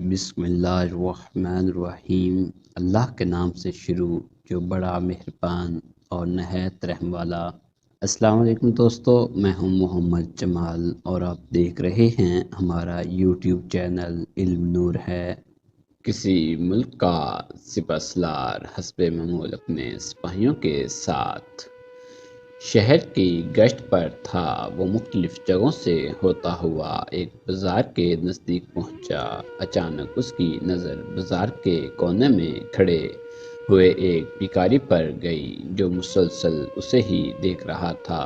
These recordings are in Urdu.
بسم اللہ الرحمن الرحیم۔ اللہ کے نام سے شروع جو بڑا مہربان اور نہایت رحم والا۔ السلام علیکم دوستو، میں ہوں محمد جمال اور آپ دیکھ رہے ہیں ہمارا یوٹیوب چینل علم نور ہے۔ کسی ملک کا سپہ سالار حسب معمول اپنے سپاہیوں کے ساتھ شہر کی گشت پر تھا۔ وہ مختلف جگہوں سے ہوتا ہوا ایک بازار کے نزدیک پہنچا۔ اچانک اس کی نظر بازار کے کونے میں کھڑے ہوئے ایک بھکاری پر گئی جو مسلسل اسے ہی دیکھ رہا تھا۔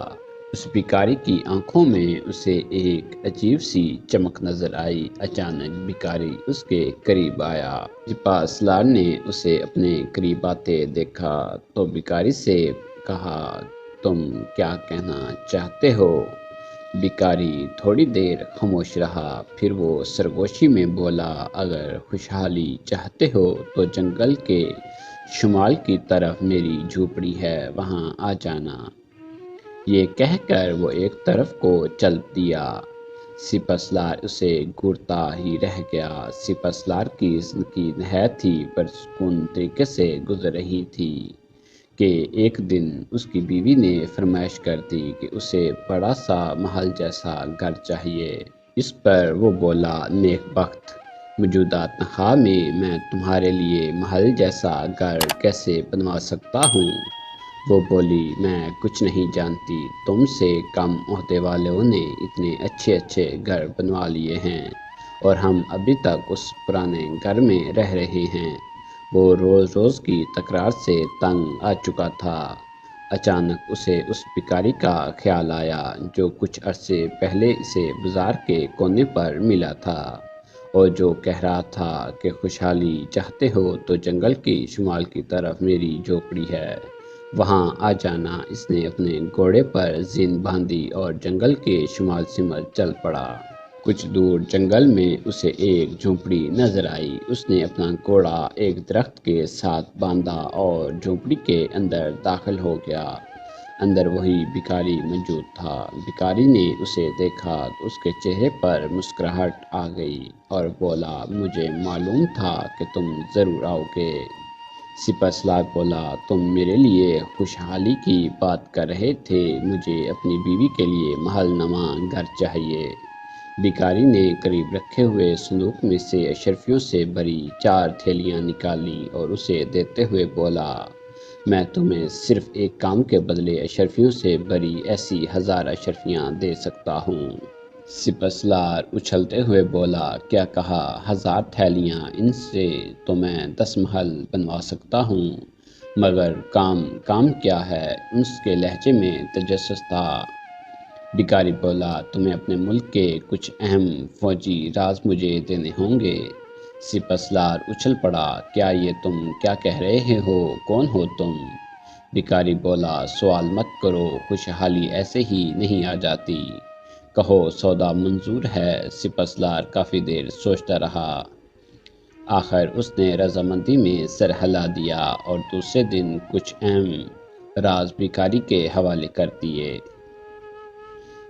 اس بھکاری کی آنکھوں میں اسے ایک عجیب سی چمک نظر آئی۔ اچانک بھکاری اس کے قریب آیا۔ سپہ سالار نے اسے اپنے قریب آتے دیکھا تو بھکاری سے کہا، تم کیا کہنا چاہتے ہو؟ بھکاری تھوڑی دیر خاموش رہا، پھر وہ سرگوشی میں بولا، اگر خوشحالی چاہتے ہو تو جنگل کے شمال کی طرف میری جھوپڑی ہے، وہاں آ جانا۔ یہ کہہ کر وہ ایک طرف کو چل دیا۔ سپہ سالار اسے گھورتا ہی رہ گیا۔ سپہ سالار کی زندگی نہایت ہی پرسکون طریقے سے گزر رہی تھی کہ ایک دن اس کی بیوی نے فرمائش کر دی کہ اسے بڑا سا محل جیسا گھر چاہیے۔ اس پر وہ بولا، نیک بخت، موجودہ تنخواہ میں تمہارے لیے محل جیسا گھر کیسے بنوا سکتا ہوں؟ وہ بولی، میں کچھ نہیں جانتی، تم سے کم عہدے والوں نے اتنے اچھے اچھے گھر بنوا لیے ہیں اور ہم ابھی تک اس پرانے گھر میں رہ رہے ہیں۔ وہ روز روز کی تکرار سے تنگ آ چکا تھا۔ اچانک اسے اس بھکاری کا خیال آیا جو کچھ عرصے پہلے اسے بازار کے کونے پر ملا تھا اور جو کہہ رہا تھا کہ خوشحالی چاہتے ہو تو جنگل کی شمال کی طرف میری جھوپڑی ہے، وہاں آ جانا۔ اس نے اپنے گھوڑے پر زین باندھی اور جنگل کے شمال سمت چل پڑا۔ کچھ دور جنگل میں اسے ایک جھونپڑی نظر آئی۔ اس نے اپنا گھوڑا ایک درخت کے ساتھ باندھا اور جھونپڑی کے اندر داخل ہو گیا۔ اندر وہی بھکاری موجود تھا۔ بھکاری نے اسے دیکھا تو اس کے چہرے پر مسکراہٹ آ گئی اور بولا، مجھے معلوم تھا کہ تم ضرور آؤ گے۔ سپہ سالار بولا، تم میرے لیے خوشحالی کی بات کر رہے تھے، مجھے اپنی بیوی کے لیے محل نما گھر چاہیے۔ بھکاری نے قریب رکھے ہوئے صندوق میں سے اشرفیوں سے بھری 4 تھیلیاں نکالیں اور اسے دیتے ہوئے بولا، میں تمہیں صرف ایک کام کے بدلے اشرفیوں سے بھری ایسی 1000 اشرفیاں دے سکتا ہوں۔ سپہ سالار اچھلتے ہوئے بولا، کیا کہا؟ 1000 تھیلیاں؟ ان سے تو میں 10 محل بنوا سکتا ہوں، مگر کام کیا ہے؟ اس کے لہجے میں تجسس تھا۔ بھکاری بولا، تمہیں اپنے ملک کے کچھ اہم فوجی راز مجھے دینے ہوں گے۔ سپہ سالار اچھل پڑا، کیا یہ تم کیا کہہ رہے ہو؟ کون ہو تم؟ بھکاری بولا، سوال مت کرو، خوشحالی ایسے ہی نہیں آ جاتی، کہو سودا منظور ہے۔ سپہ سالار کافی دیر سوچتا رہا، آخر اس نے رضامندی میں سر ہلا دیا اور دوسرے دن کچھ اہم راز بھکاری کے حوالے کر دیے۔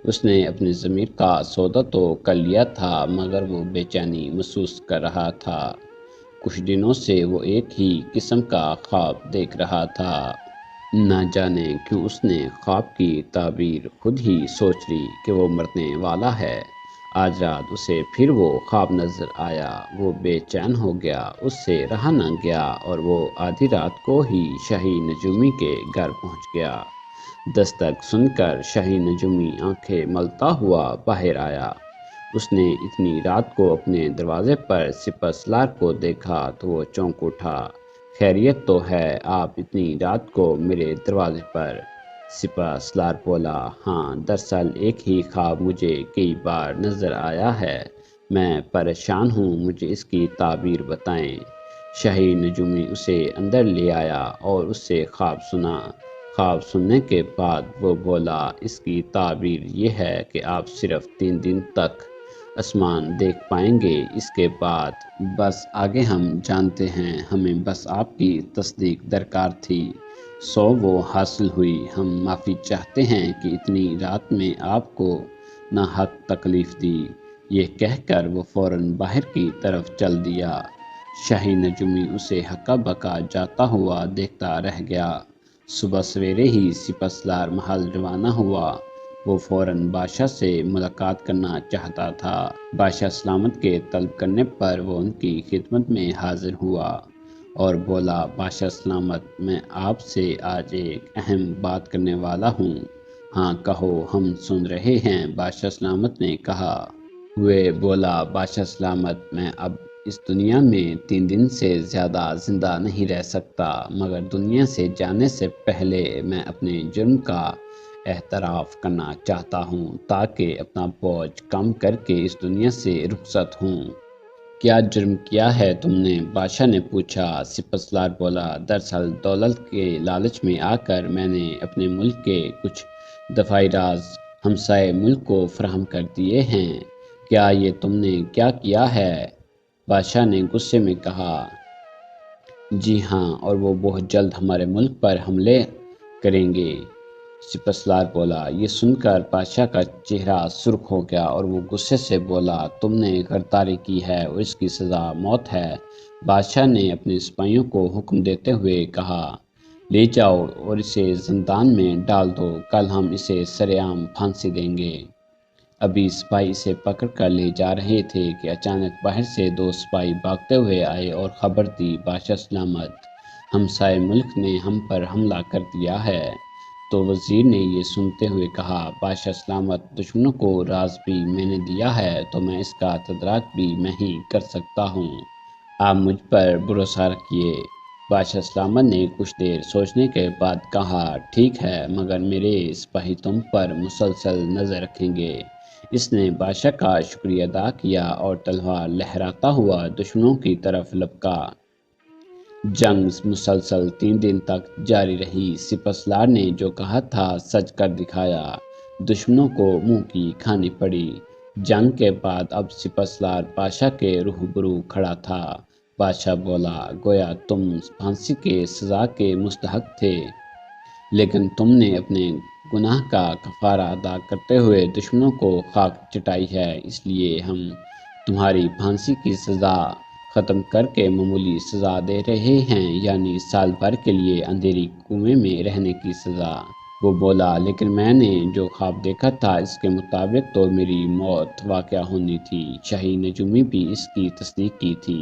اس نے اپنی ضمیر کا سودا تو کر لیا تھا مگر وہ بے چینی محسوس کر رہا تھا۔ کچھ دنوں سے وہ ایک ہی قسم کا خواب دیکھ رہا تھا۔ نہ جانے کیوں اس نے خواب کی تعبیر خود ہی سوچ لی کہ وہ مرنے والا ہے۔ آج رات اسے پھر وہ خواب نظر آیا۔ وہ بے چین ہو گیا، اس سے رہا نہ گیا اور وہ آدھی رات کو ہی شاہی نجومی کے گھر پہنچ گیا۔ دستک سن کر شاہی نجومی آنکھیں ملتا ہوا باہر آیا۔ اس نے اتنی رات کو اپنے دروازے پر سپہ سالار کو دیکھا تو وہ چونک اٹھا، خیریت تو ہے؟ آپ اتنی رات کو میرے دروازے پر؟ سپہ سالار بولا، ہاں، دراصل ایک ہی خواب مجھے کئی بار نظر آیا ہے، میں پریشان ہوں، مجھے اس کی تعبیر بتائیں۔ شاہی نجومی اسے اندر لے آیا اور اس سے خواب سنا۔ خواب سننے کے بعد وہ بولا، اس کی تعبیر یہ ہے کہ آپ صرف 3 دن تک آسمان دیکھ پائیں گے، اس کے بعد بس آگے ہم جانتے ہیں، ہمیں بس آپ کی تصدیق درکار تھی، سو وہ حاصل ہوئی۔ ہم معافی چاہتے ہیں کہ اتنی رات میں آپ کو ناحق تکلیف دی۔ یہ کہہ کر وہ فوراً باہر کی طرف چل دیا۔ شاہی نجومی اسے ہکا بکا جاتا ہوا دیکھتا رہ گیا۔ صبح سویرے ہی سپہ سالار محل روانہ ہوا۔ وہ فوراً بادشاہ سے ملاقات کرنا چاہتا تھا۔ بادشاہ سلامت کے طلب کرنے پر وہ ان کی خدمت میں حاضر ہوا اور بولا، بادشاہ سلامت، میں آپ سے آج ایک اہم بات کرنے والا ہوں۔ ہاں کہو، ہم سن رہے ہیں، بادشاہ سلامت نے کہا۔ وہ بولا، بادشاہ سلامت، میں اب اس دنیا میں 3 دن سے زیادہ زندہ نہیں رہ سکتا، مگر دنیا سے جانے سے پہلے میں اپنے جرم کا اعتراف کرنا چاہتا ہوں تاکہ اپنا بوجھ کم کر کے اس دنیا سے رخصت ہوں۔ کیا جرم کیا ہے تم نے؟ بادشاہ نے پوچھا۔ سپہ سالار بولا، دراصل دولت کے لالچ میں آ کر میں نے اپنے ملک کے کچھ دفاعی راز ہمسائے ملک کو فراہم کر دیے ہیں۔ کیا یہ تم نے کیا کیا ہے؟ بادشاہ نے غصے میں کہا۔ جی ہاں، اور وہ بہت جلد ہمارے ملک پر حملے کریں گے۔ سپہ سالار بولا۔ یہ سن کر بادشاہ کا چہرہ سرخ ہو گیا اور وہ غصے سے بولا، تم نے غداری کی ہے اور اس کی سزا موت ہے۔ بادشاہ نے اپنے سپاہیوں کو حکم دیتے ہوئے کہا، لے جاؤ اور اسے زندان میں ڈال دو، کل ہم اسے سرعام پھانسی دیں گے۔ ابھی سپاہی اسے پکڑ کر لے جا رہے تھے کہ اچانک باہر سے 2 سپاہی بھاگتے ہوئے آئے اور خبر دی، بادشاہ سلامت، ہمسائے ملک نے ہم پر حملہ کر دیا ہے۔ تو وزیر نے یہ سنتے ہوئے کہا، بادشاہ سلامت، دشمنوں کو راز بھی میں نے دیا ہے تو میں اس کا تدارک بھی میں ہی کر سکتا ہوں۔ آپ مجھ پر بھروسہ رکھیے۔ بادشاہ سلامت نے کچھ دیر سوچنے کے بعد کہا، ٹھیک ہے، مگر میرے سپاہی تم پر مسلسل نظر رکھیں گے۔ اس نے بادشاہ کا شکریہ ادا کیا اور تلوار لہراتا ہوا دشمنوں کی طرف لپکا۔ جنگ مسلسل 3 دن تک جاری رہی۔ سپہ سالار نے جو کہا تھا سچ کر دکھایا۔ دشمنوں کو منہ کی کھانی پڑی۔ جنگ کے بعد اب سپہ سالار بادشاہ کے روبرو کھڑا تھا۔ بادشاہ بولا، گویا تم پھانسی کے سزا کے مستحق تھے، لیکن تم نے اپنے گناہ کا کفارہ ادا کرتے ہوئے دشمنوں کو خاک چٹائی ہے، اس لیے ہم تمہاری پھانسی کی سزا ختم کر کے معمولی سزا دے رہے ہیں، یعنی سال بھر کے لیے اندھیری کنویں میں رہنے کی سزا۔ وہ بولا، لیکن میں نے جو خواب دیکھا تھا اس کے مطابق تو میری موت واقع ہونی تھی۔ شاہی نجومی بھی اس کی تصدیق کی تھی۔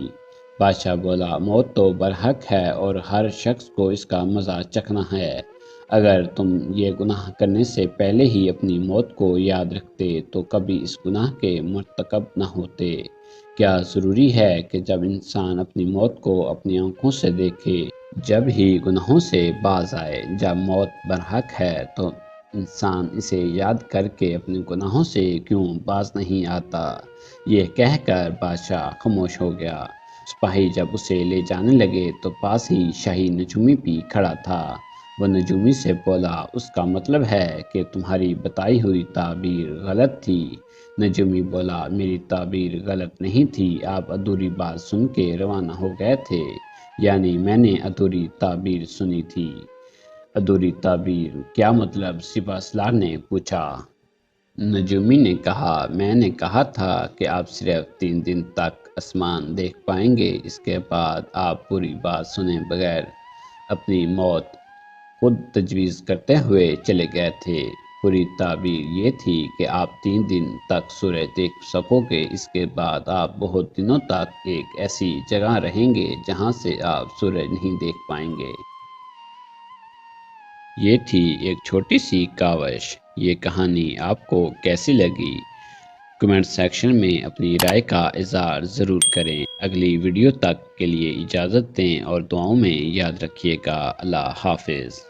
بادشاہ بولا، موت تو برحق ہے اور ہر شخص کو اس کا مزہ چکھنا ہے۔ اگر تم یہ گناہ کرنے سے پہلے ہی اپنی موت کو یاد رکھتے تو کبھی اس گناہ کے مرتکب نہ ہوتے۔ کیا ضروری ہے کہ جب انسان اپنی موت کو اپنی آنکھوں سے دیکھے جب ہی گناہوں سے باز آئے؟ جب موت برحق ہے تو انسان اسے یاد کر کے اپنے گناہوں سے کیوں باز نہیں آتا؟ یہ کہہ کر بادشاہ خاموش ہو گیا۔ سپاہی جب اسے لے جانے لگے تو پاس ہی شاہی نجومی بھی کھڑا تھا۔ وہ نجومی سے بولا، اس کا مطلب ہے کہ تمہاری بتائی ہوئی تعبیر غلط تھی۔ نجومی بولا، میری تعبیر غلط نہیں تھی، آپ ادھوری بات سن کے روانہ ہو گئے تھے، یعنی میں نے ادھوری تعبیر سنی تھی۔ ادھوری تعبیر کیا مطلب؟ سپہ سالار نے پوچھا۔ نجومی نے کہا، میں نے کہا تھا کہ آپ صرف 3 دن تک آسمان دیکھ پائیں گے، اس کے بعد آپ پوری بات سنے بغیر اپنی موت خود تجویز کرتے ہوئے چلے گئے تھے۔ پوری تعبیر یہ تھی کہ آپ 3 دن تک سورج دیکھ سکو گے، اس کے بعد آپ بہت دنوں تک ایک ایسی جگہ رہیں گے جہاں سے آپ سورج نہیں دیکھ پائیں گے۔ یہ تھی ایک چھوٹی سی کاوش۔ یہ کہانی آپ کو کیسی لگی؟ کمنٹ سیکشن میں اپنی رائے کا اظہار ضرور کریں۔ اگلی ویڈیو تک کے لیے اجازت دیں اور دعاؤں میں یاد رکھیے گا۔ اللہ حافظ۔